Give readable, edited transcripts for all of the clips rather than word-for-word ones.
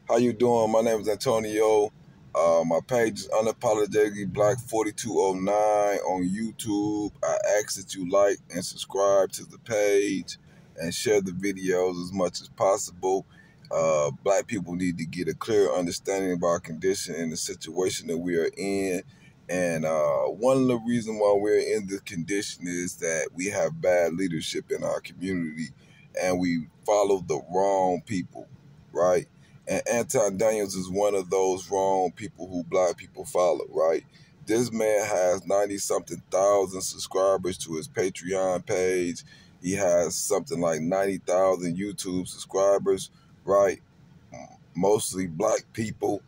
How you doing? My name is Antonio. My page is Unapologetically Black 4209 on YouTube. I ask that you like and subscribe to the page and share the videos as much as possible. Black people need to get a clear understanding of our condition and the situation that we are in. And one of the reasons why we're in this condition is that we have bad leadership in our community and we follow the wrong people, right? And Anton Daniels is one of those wrong people who Black people follow, right? This man has 90-something thousand subscribers to his Patreon page. He has something like 90,000 YouTube subscribers, right? Mostly Black people,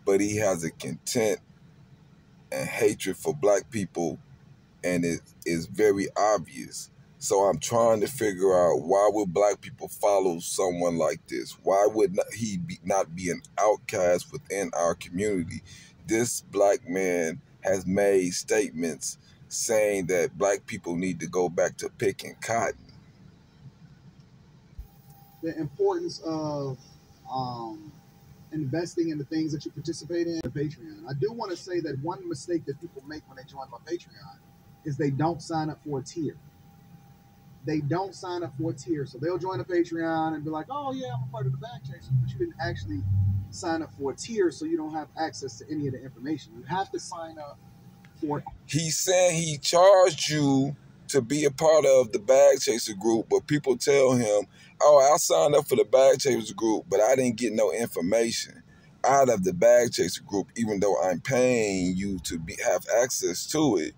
but he has a contempt and hatred for Black people, and it is very obvious. So I'm trying to figure out, why would Black people follow someone like this? Why would he not be an outcast within our community? This Black man has made statements saying that Black people need to go back to picking cotton. The importance of investing in the things that you participate in Patreon. I do want to say that one mistake that people make when they join my Patreon is they don't sign up for a tier. They don't sign up for a tier. So they'll join a Patreon and be like, oh yeah, I'm a part of the Bag Chasers, but you didn't actually sign up for a tier, so you don't have access to any of the information. You have to sign up for... He's saying he charged you to be a part of the Bag Chaser group, but people tell him, oh, I signed up for the Bag Chaser group, but I didn't get no information out of the Bag Chaser group, even though I'm paying you to have access to it.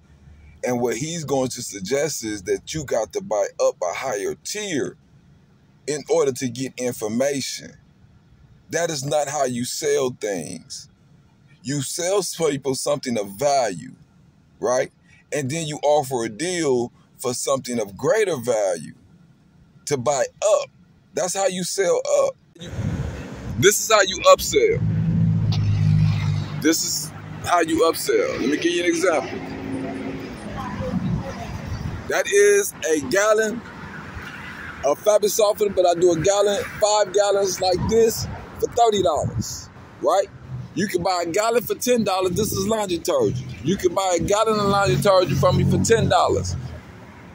And what he's going to suggest is that you got to buy up a higher tier in order to get information. That is not how you sell things. You sell people something of value, right? And then you offer a deal for something of greater value to buy up. That's how you sell up. This is how you upsell. This is how you upsell. Let me give you an example. That is a gallon of fabric softener, but I do a gallon, 5 gallons like this for $30, right? You can buy a gallon for $10. This is laundry detergent. You can buy a gallon of laundry detergent from me for $10,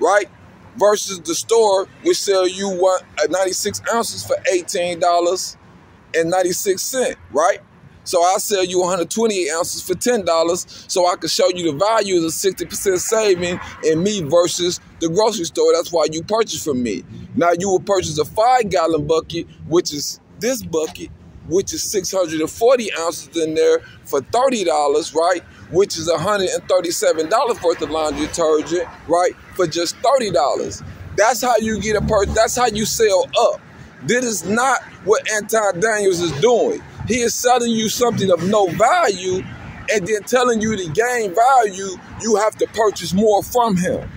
right? Versus the store, which sell you 96 ounces for $18.96, right? So I sell you 128 ounces for $10, so I can show you the value of the 60% saving in me versus the grocery store. That's why you purchase from me. Now you will purchase a 5-gallon bucket, which is this bucket, which is 640 ounces in there for $30, right? Which is $137 worth of laundry detergent, right? For just $30. That's how you get a purchase. That's how you sell up. This is not what Anton Daniels is doing. He is selling you something of no value and then telling you to gain value, you have to purchase more from him.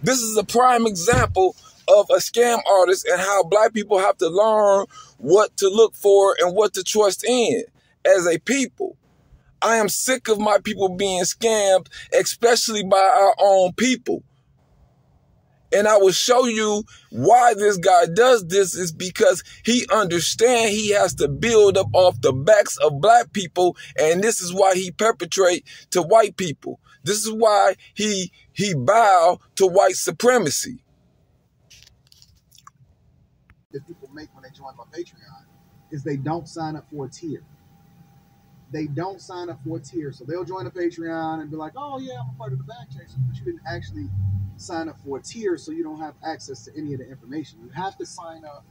This is a prime example of a scam artist and how Black people have to learn what to look for and what to trust in as a people. I am sick of my people being scammed, especially by our own people. And I will show you why this guy does this is because he understands he has to build up off the backs of Black people. And this is why he perpetrate to white people. This is why he bow to white supremacy. That people make when they join my Patreon is they don't sign up for a tier. They don't sign up for a tier. So they'll join a Patreon and be like, oh yeah, I'm a part of the Bag Chasers, but you didn't actually sign up for a tier, so you don't have access to any of the information. You have to sign up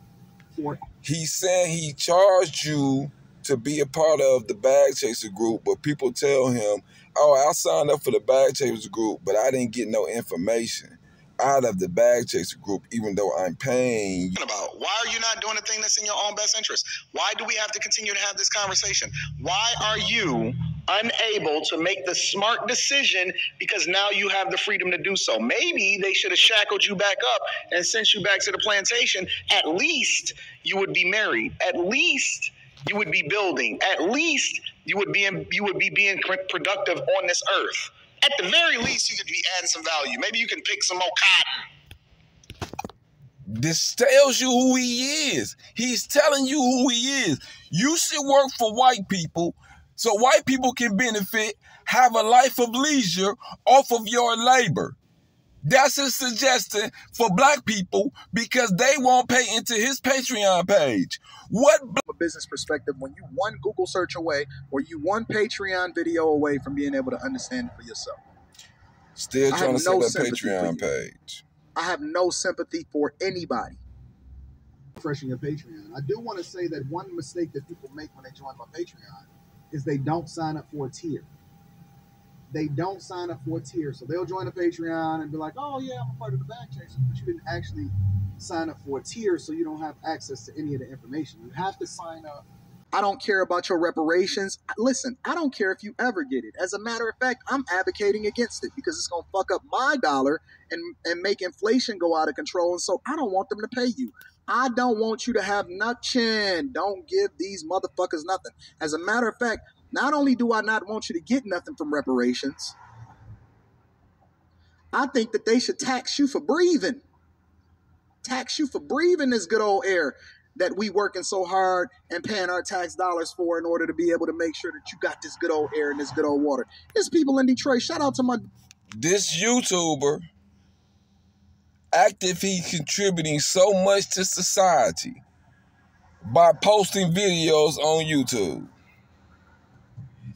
for... He's saying he charged you to be a part of the Bag Chaser group, but people tell him, oh, I signed up for the Bag Chaser group, but I didn't get no information out of the Bag Chaser group, even though I'm paying you. Why are you not doing the thing that's in your own best interest? Why do we have to continue to have this conversation? Why are you unable to make the smart decision because now you have the freedom to do so? Maybe they should have shackled you back up and sent you back to the plantation. At least you would be married. At least you would be building. At least you would be being productive on this earth. At the very least, you could be adding some value. Maybe you can pick some more cotton. This tells you who he is. He's telling you who he is. You should work for white people so white people can benefit, have a life of leisure off of your labor. That's his suggestion for black people because they won't pay into his Patreon page. What From a business perspective, when you one Google search away or you one Patreon video away from being able to understand it for yourself. Still trying to set that Patreon page. I have no sympathy for anybody. Refreshing your Patreon. I do want to say that one mistake that people make when they join my Patreon is they don't sign up for a tier. They don't sign up for a tier. So they'll join a Patreon and be like, oh yeah, I'm a part of the Bag Chasers, but you didn't actually sign up for a tier, so you don't have access to any of the information. You have to sign up. I don't care about your reparations. Listen, I don't care if you ever get it. As a matter of fact, I'm advocating against it because it's going to fuck up my dollar and make inflation go out of control. And so I don't want them to pay you. I don't want you to have nothing. Don't give these motherfuckers nothing. As a matter of fact, not only do I not want you to get nothing from reparations, I think that they should tax you for breathing. Tax you for breathing this good old air that we working so hard and paying our tax dollars for in order to be able to make sure that you got this good old air and this good old water. There's people in Detroit. Shout out to my... This YouTuber, active, he's contributing so much to society by posting videos on YouTube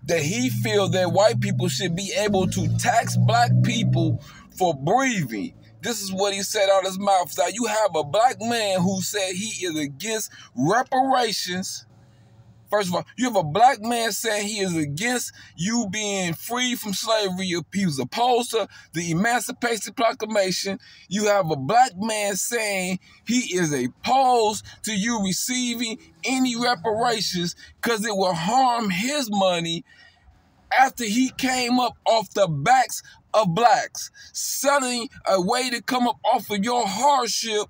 that he feels that white people should be able to tax black people for breathing. This is what he said out of his mouth. Now, you have a black man who said he is against reparations. First of all, you have a black man saying he is against you being free from slavery. He was opposed to the Emancipation Proclamation. You have a black man saying he is opposed to you receiving any reparations because it will harm his money after he came up off the backs of blacks, selling a way to come up off of your hardship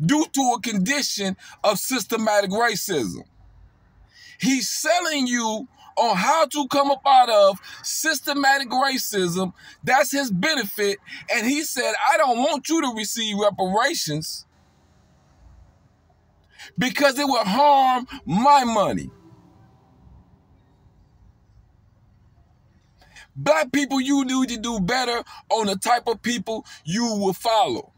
due to a condition of systematic racism. He's selling you on how to come up out of systematic racism. That's his benefit. And he said, I don't want you to receive reparations because it will harm my money. Black people, you need to do better on the type of people you will follow.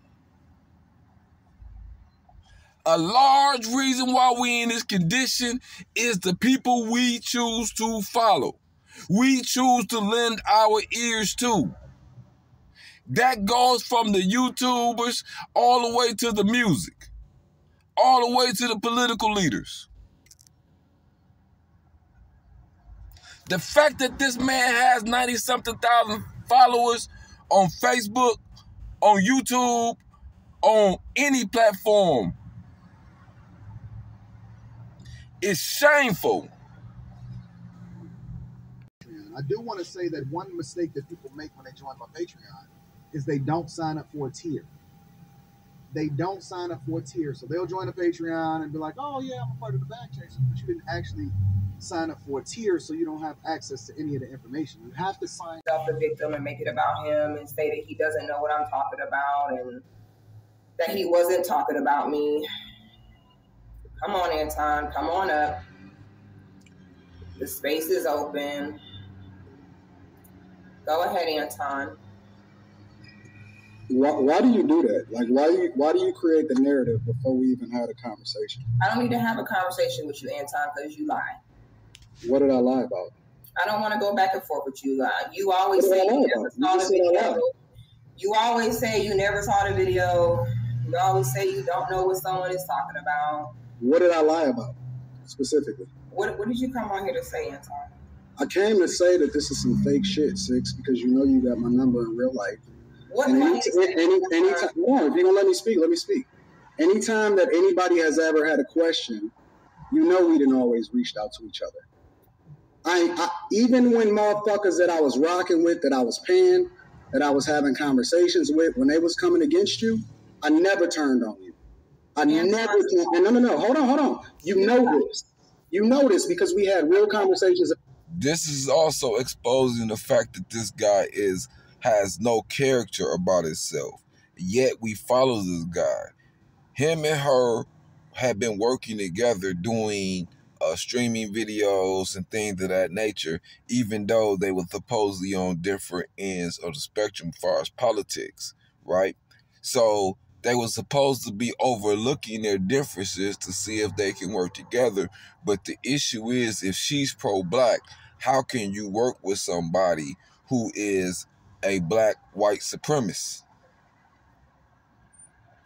A large reason why we in this condition is the people we choose to follow. We choose to lend our ears to. That goes from the YouTubers all the way to the music, all the way to the political leaders. The fact that this man has 90-something thousand followers on Facebook, on YouTube, on any platform is shameful. I do want to say that one mistake that people make when they join my Patreon is they don't sign up for a tier. They don't sign up for a tier. So they'll join a Patreon and be like, oh yeah, I'm a part of the Bag Chasers, but you didn't actually sign up for a tier, so you don't have access to any of the information. You have to sign up the victim and make it about him and say that he doesn't know what I'm talking about and that he wasn't talking about me. Come on, Anton, come on up. The space is open. Go ahead, Anton. Why do you do that? Like, why do you create the narrative before we even had a conversation? I don't need to have a conversation with you, Anton, because you lie. What did I lie about? I don't want to go back and forth with you. You always say you never saw the video. You always say you never saw the video. You always say you don't know what someone is talking about. What did I lie about, specifically? What did you come on here to say, Anton? I came to say that this is some fake shit, Six, because you know you got my number in real life. What? Anytime, no, if you're gonna let me speak, let me speak. Anytime that anybody has ever had a question, you know we didn't always reached out to each other. I even when motherfuckers that I was rocking with, that I was paying, that I was having conversations with, when they was coming against you, I never turned on you. I never. And no. Hold on. You know this. You know this because we had real conversations. This is also exposing the fact that this guy has no character about himself. yet we follow this guy. Him and her have been working together doing streaming videos and things of that nature, even though they were supposedly on different ends of the spectrum as far as politics, right? So they were supposed to be overlooking their differences to see if they can work together. But the issue is, if she's pro-black, how can you work with somebody who is a black white supremacist?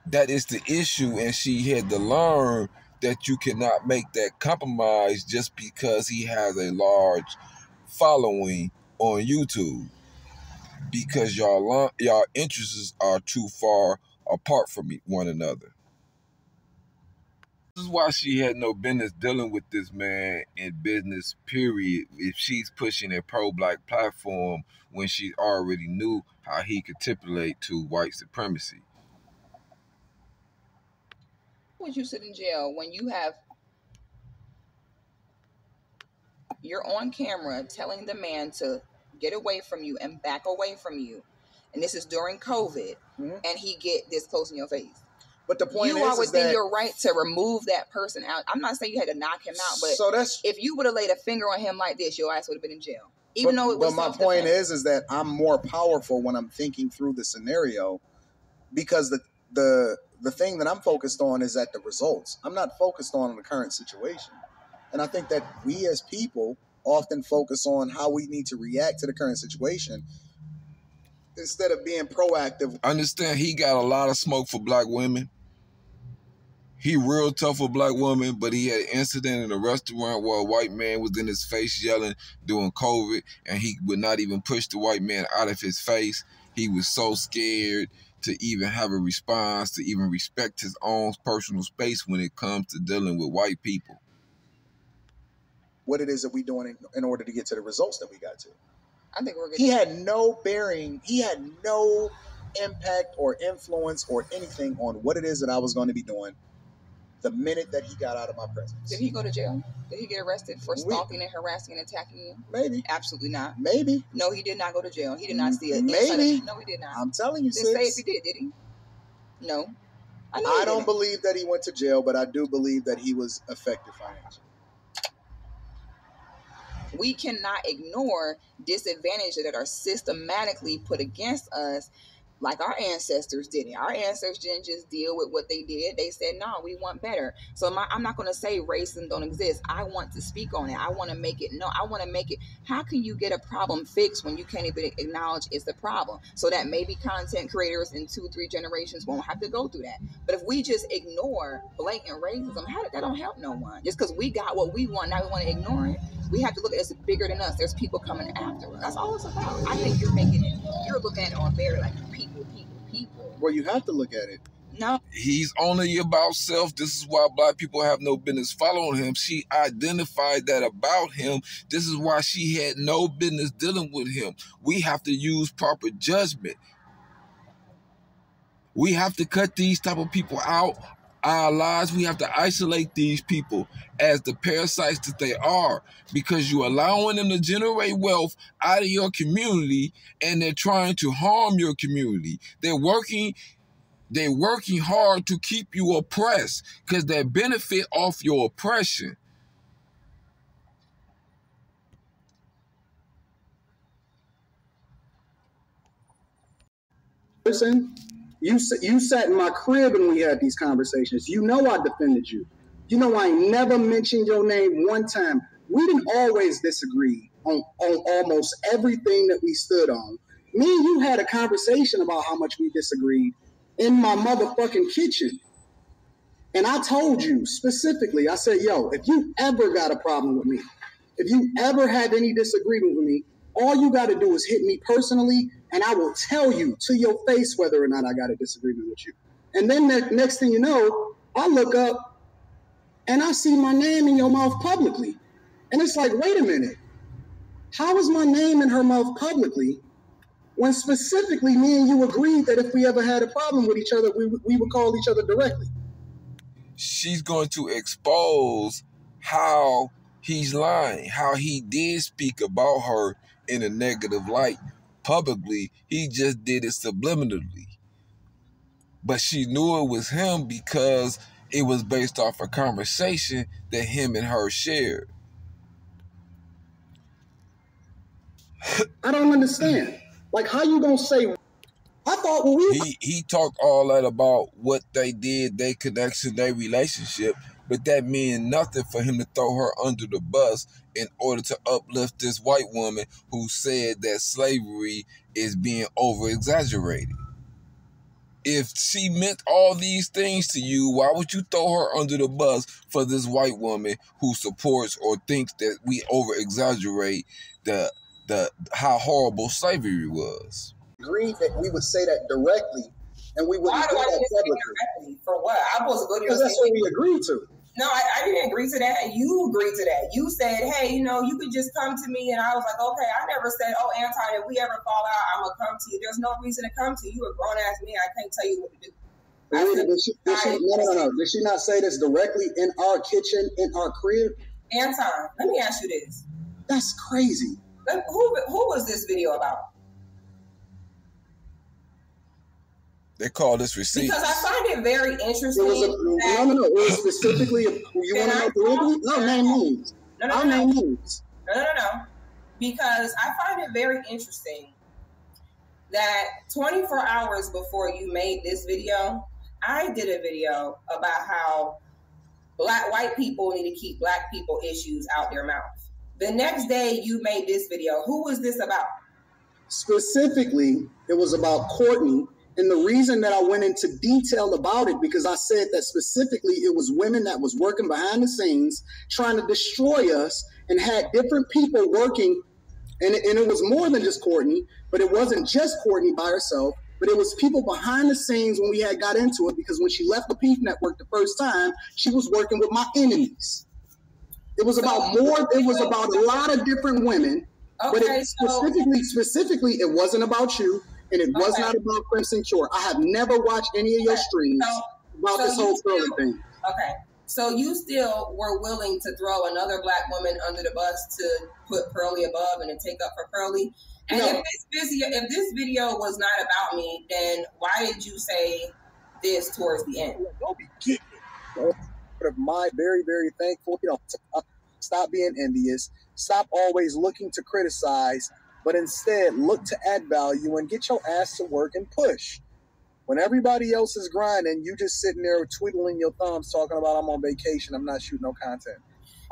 That is the issue, and she had to learn that you cannot make that compromise just because he has a large following on YouTube, because y'all interests are too far apart from one another. This is why she had no business dealing with this man in business, period, if she's pushing a pro-black platform when she already knew how he could stipulate to white supremacy. Would you sit in jail when you're on camera telling the man to get away from you and back away from you, and this is during COVID, and he get this close in your face? But the point you is, are within that your right to remove that person out. I'm not saying you had to knock him out, but so that's, if you would have laid a finger on him like this, your ass would have been in jail. Even though it was. But my point is that I'm more powerful when I'm thinking through the scenario, because the thing that I'm focused on is at the results. I'm not focused on the current situation. And I think that we as people often focus on how we need to react to the current situation instead of being proactive. Understand, he got a lot of smoke for black women. He real tough for black women, but he had an incident in a restaurant where a white man was in his face yelling during COVID, and he would not even push the white man out of his face. He was so scared to even have a response, to even respect his own personal space when it comes to dealing with white people. What it is that we're doing in order to get to the results that we got to. I think we're good. He had no bearing. He had no impact or influence or anything on what it is that I was going to be doing the minute that he got out of my presence. Did he go to jail? Did he get arrested for stalking and harassing and attacking you? Maybe. Absolutely not. Maybe. No, he did not go to jail. He did not see it. Maybe. No, he did not. I'm telling you, Didn't say if he did he? No. I don't believe that he went to jail, but I do believe that he was affected financially. We cannot ignore disadvantages that are systematically put against us, like our ancestors didn't. Our ancestors didn't just deal with what they did. They said, no, we want better. So I'm not going to say racism don't exist. I want to speak on it. I want to make it. No, I want to make it. How can you get a problem fixed when you can't even acknowledge it's a problem? So that maybe content creators in 2-3 generations won't have to go through that. But if we just ignore blatant racism, that don't help no one. Just because we got what we want, now we want to ignore it. We have to look at it as bigger than us. There's people coming after us. That's all it's about. I think you're looking at it on very like people. Well, you have to look at it. No. He's only about self. This is why black people have no business following him. She identified that about him. This is why she had no business dealing with him. We have to use proper judgment. We have to cut these type of people out our lives. We have to isolate these people as the parasites that they are, because you're allowing them to generate wealth out of your community, and they're trying to harm your community. They're working hard to keep you oppressed because they benefit off your oppression. Listen, you sat in my crib and we had these conversations. You know I defended you. You know I ain't never mentioned your name one time. We didn't always disagree on almost everything that we stood on. Me and you had a conversation about how much we disagreed in my motherfucking kitchen. And I told you specifically, I said, yo, if you ever got a problem with me, if you ever had any disagreement with me, all you got to do is hit me personally, and I will tell you to your face whether or not I got a disagreement with you. And then the next thing you know, I look up and I see my name in your mouth publicly. And it's like, wait a minute. How is my name in her mouth publicly when specifically me and you agreed that if we ever had a problem with each other, we would call each other directly? She's going to expose how he's lying, how he did speak about her in a negative light publicly. He just did it subliminally. But she knew it was him because it was based off a conversation that him and her shared. I don't understand. Like, how you gonna say? I thought when he talked all that about what they did, their connection, their relationship, but that meant nothing for him to throw her under the bus in order to uplift this white woman who said that slavery is being over exaggerated. If she meant all these things to you, why would you throw her under the bus for this white woman who supports or thinks that we over exaggerate the how horrible slavery was? Agreed that we would say that directly, and we wouldn't do that publicly. For what? I was going to because that's what we agreed to. No, I didn't agree to that. You agreed to that. You said, hey, you could just come to me. And I was like, okay, I never said, oh, Anton, if we ever fall out, I'm going to come to you. There's no reason to come to you. You're a grown-ass man. I can't tell you what to do. No. Did she not say this directly in our kitchen, in our crib? Anton, let me ask you this. That's crazy. Who was this video about? They call this receipts. Because I find it very interesting. No. It was specifically, you want to know directly? No, name names. No. Name names. No. Because I find it very interesting that 24 hours before you made this video, I did a video about how white people need to keep black people issues out their mouth. The next day you made this video. Who was this about? Specifically, it was about Courtney. And the reason that I went into detail about it, because I said that specifically it was women that was working behind the scenes, trying to destroy us, and had different people working. And it was more than just Courtney, but it wasn't just Courtney by herself, but it was people behind the scenes when we had got into it, because when she left the Peace Network the first time, she was working with my enemies. It was about a lot of different women, but specifically, it wasn't about you. And it was not about Crimson Cure. I have never watched any of your streams about this whole Pearly thing. Okay. So you still were willing to throw another black woman under the bus to put Pearly above and to take up for Pearly? And no. If this video was not about me, then why did you say this towards the end? Don't be kidding. My very, very thankful. Stop being envious. Stop always looking to criticize, but instead look to add value and get your ass to work and push. When everybody else is grinding, you just sitting there twiddling your thumbs talking about I'm on vacation, I'm not shooting no content.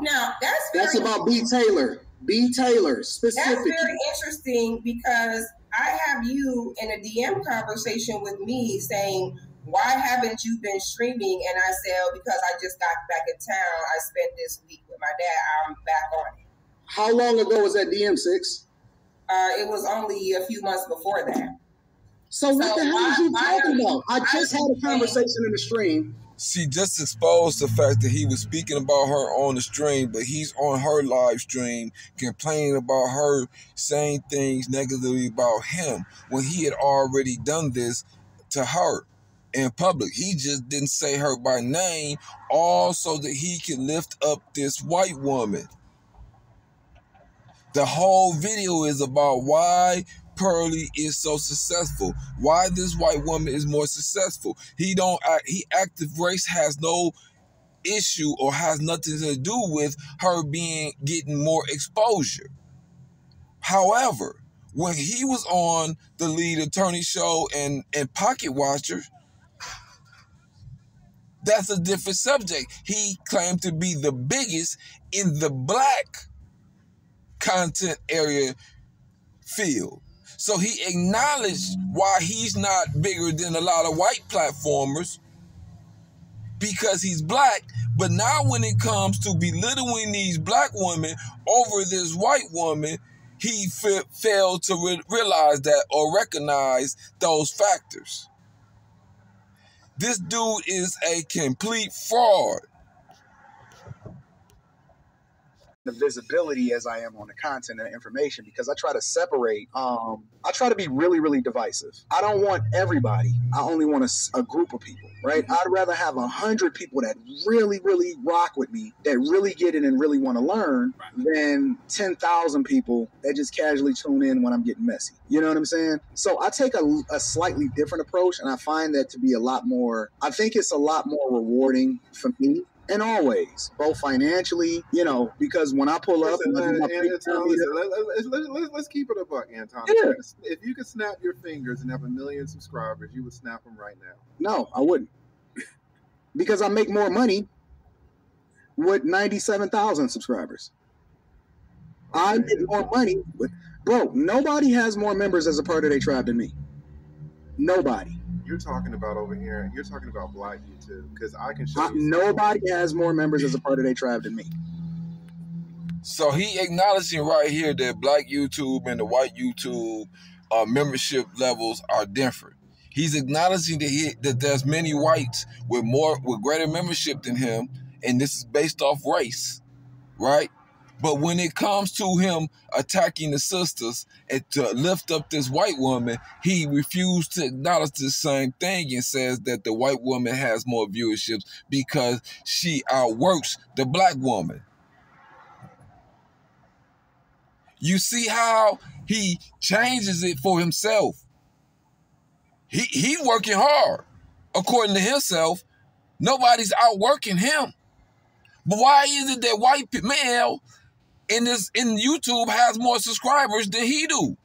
Now, that's about B. Taylor. B. Taylor, specifically. That's very interesting because I have you in a DM conversation with me saying, why haven't you been streaming? And I said, oh, because I just got back in town. I spent this week with my dad. I'm back on it. How long ago was that DM, 6? It was only a few months before that. So what the hell are you talking about? I just had a conversation in the stream. She just exposed the fact that he was speaking about her on the stream, but he's on her live stream complaining about her saying things negatively about him when he had already done this to her in public. He just didn't say her by name, all so that he could lift up this white woman. The whole video is about why Pearly is so successful, why this white woman is more successful. Active race has no issue or has nothing to do with her getting more exposure. However, when he was on the Lead Attorney Show and Pocket Watchers, that's a different subject. He claimed to be the biggest in the black content area field. So he acknowledged why he's not bigger than a lot of white platformers because he's black. But now when it comes to belittling these black women over this white woman, he failed to realize that or recognize those factors. This dude is a complete fraud. the visibility as I am on the content and the information, because I try to separate. I try to be really, really divisive. I don't want everybody. I only want a group of people, right? I'd rather have 100 people that really, really rock with me, that really get it and really want to learn, than 10,000 people that just casually tune in when I'm getting messy. You know what I'm saying? So I take a slightly different approach, and I find that to be a lot more, I think it's a lot more rewarding for me. And always, both financially, you know, because when I pull up, let's keep it a buck, Anton. Yeah. If you could snap your fingers and have 1 million subscribers, you would snap them right now. No, I wouldn't, because I make more money with 97,000 subscribers. I get more money with, bro. Nobody has more members as a part of their tribe than me. Nobody. You're talking about over here, you're talking about Black YouTube, because I can show you. Nobody has more members as a part of their tribe than me. So he acknowledging right here that Black YouTube and the white YouTube membership levels are different. He's acknowledging that there's many whites with greater membership than him, and this is based off race, right? But when it comes to him attacking the sisters and to lift up this white woman, he refused to acknowledge the same thing and says that the white woman has more viewerships because she outworks the Black woman. You see how he changes it for himself. He's working hard. According to himself, nobody's outworking him. But why is it that white male in YouTube has more subscribers than he do?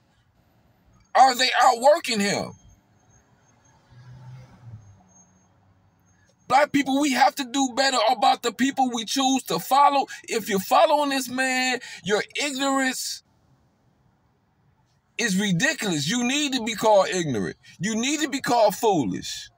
Are they outworking him? Black people, we have to do better about the people we choose to follow. If you're following this man, your ignorance is ridiculous. You need to be called ignorant. You need to be called foolish.